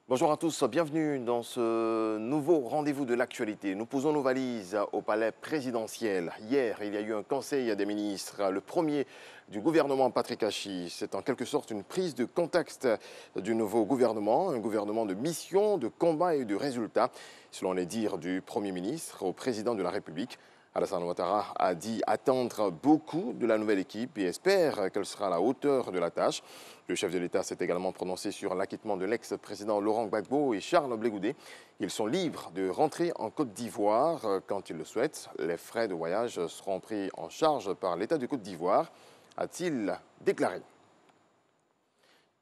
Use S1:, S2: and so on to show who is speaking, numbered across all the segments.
S1: Bonjour à tous, bienvenue dans ce nouveau rendez-vous de l'actualité. Nous posons nos valises au palais présidentiel. Hier, il y a eu un conseil des ministres, le premier du gouvernement Patrick Achi. C'est en quelque sorte une prise de contexte du nouveau gouvernement, un gouvernement de mission, de combat et de résultats. Selon les dires du Premier ministre au président de la République, Alassane Ouattara a dit attendre beaucoup de la nouvelle équipe et espère qu'elle sera à la hauteur de la tâche. Le chef de l'État s'est également prononcé sur l'acquittement de l'ex-président Laurent Gbagbo et Charles Blé Goudé. Ils sont libres de rentrer en Côte d'Ivoire quand ils le souhaitent. Les frais de voyage seront pris en charge par l'État de Côte d'Ivoire, a-t-il déclaré.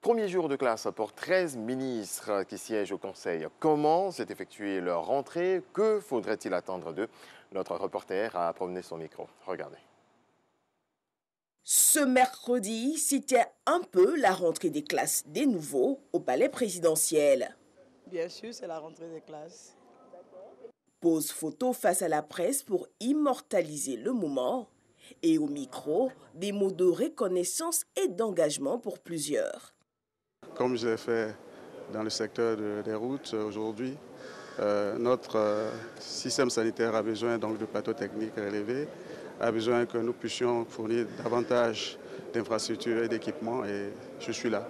S1: Premier jour de classe pour 13 ministres qui siègent au Conseil. Comment s'est effectuée leur rentrée? Que faudrait-il attendre d'eux? Notre reporter a promené son micro. Regardez.
S2: Ce mercredi, c'était un peu la rentrée des classes des nouveaux au palais présidentiel.
S3: Bien sûr, c'est la rentrée des classes.
S2: Pose photo face à la presse pour immortaliser le moment. Et au micro, des mots de reconnaissance et d'engagement pour plusieurs.
S4: Comme je l'ai fait dans le secteur des routes aujourd'hui, notre système sanitaire a besoin donc de plateaux techniques relevés, a besoin que nous puissions fournir davantage d'infrastructures et d'équipements. Et je suis là,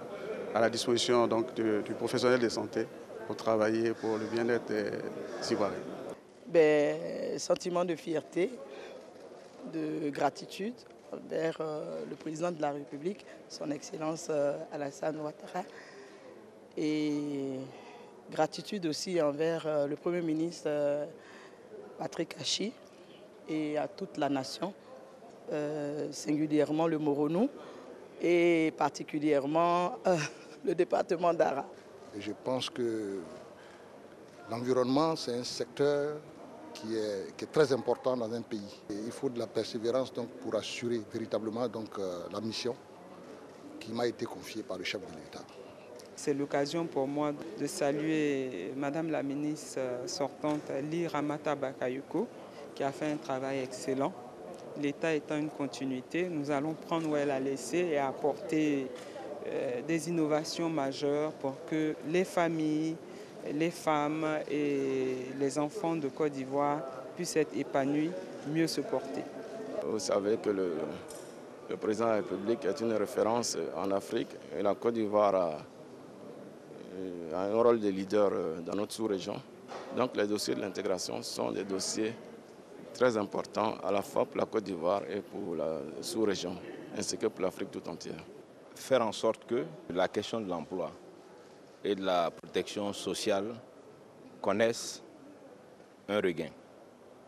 S4: à la disposition donc du professionnel de santé pour travailler pour le bien-être des Ivoiriens.
S3: Sentiment de fierté, de gratitude envers le président de la République, son Excellence Alassane Ouattara, et gratitude aussi envers le Premier ministre Patrick Achi et à toute la nation, singulièrement le Moronou et particulièrement le département d'Ara.
S5: Je pense que l'environnement, c'est un secteur qui est très important dans un pays. Et il faut de la persévérance donc, pour assurer véritablement la mission qui m'a été confiée par le chef de l'État.
S6: C'est l'occasion pour moi de saluer Madame la ministre sortante Ly Ramata Bakayoko, qui a fait un travail excellent. L'État étant une continuité, nous allons prendre où elle a laissé et apporter des innovations majeures pour que les familles, les femmes et les enfants de Côte d'Ivoire puissent être épanouis, mieux se porter.
S7: Vous savez que le président de la République est une référence en Afrique et la Côte d'Ivoire a un rôle de leader dans notre sous-région. Donc les dossiers de l'intégration sont des dossiers très importants à la fois pour la Côte d'Ivoire et pour la sous-région, ainsi que pour l'Afrique tout entière.
S8: Faire en sorte que la question de l'emploi et de la protection sociale connaissent un regain.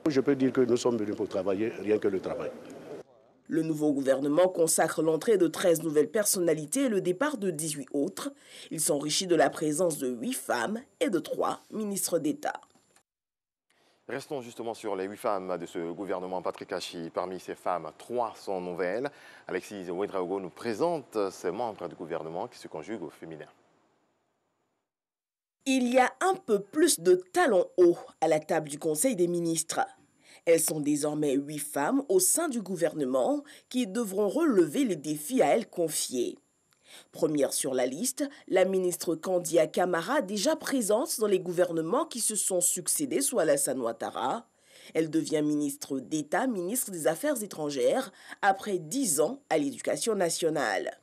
S9: Je peux dire que nous sommes venus pour travailler, rien que le travail.
S2: Le nouveau gouvernement consacre l'entrée de 13 nouvelles personnalités et le départ de 18 autres. Il s'enrichit de la présence de 8 femmes et de 3 ministres d'État.
S1: Restons justement sur les 8 femmes de ce gouvernement Patrick Achi. Parmi ces femmes, 3 sont nouvelles. Alexis Ouedraogo nous présente ces membres du gouvernement qui se conjuguent au féminin.
S2: Il y a un peu plus de talons hauts à la table du Conseil des ministres. Elles sont désormais 8 femmes au sein du gouvernement qui devront relever les défis à elles confiés. Première sur la liste, la ministre Kandia Camara, déjà présente dans les gouvernements qui se sont succédés sous Alassane Ouattara. Elle devient ministre d'État, ministre des Affaires étrangères, après 10 ans à l'Éducation nationale.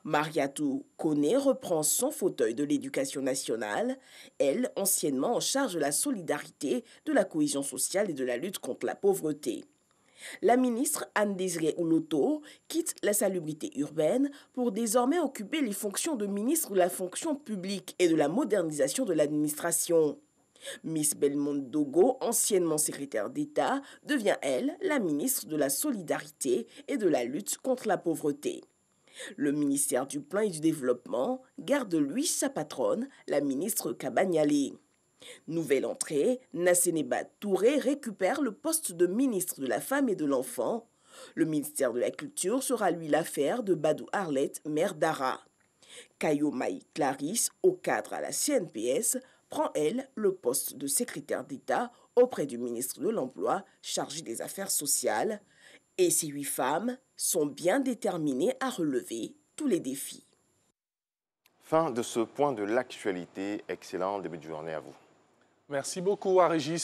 S2: Mariatou Koné reprend son fauteuil de l'Éducation nationale, elle anciennement en charge de la solidarité, de la cohésion sociale et de la lutte contre la pauvreté. La ministre Anne-Désirée Ouloto quitte la salubrité urbaine pour désormais occuper les fonctions de ministre de la fonction publique et de la modernisation de l'administration. Miss Belmonde Dogo, anciennement secrétaire d'État, devient, elle, la ministre de la solidarité et de la lutte contre la pauvreté. Le ministère du Plan et du Développement garde lui sa patronne, la ministre Kabagnale. Nouvelle entrée, Nasseneba Touré récupère le poste de ministre de la Femme et de l'Enfant. Le ministère de la Culture sera lui l'affaire de Badou Arlette, maire d'Ara. Kayomaï Clarisse, au cadre à la CNPS, prend, elle, le poste de secrétaire d'État auprès du ministre de l'Emploi chargé des Affaires sociales. Et ces 8 femmes sont bien déterminées à relever tous les défis.
S1: Fin de ce point de l'actualité. Excellent début de journée à vous.
S10: Merci beaucoup à Régis.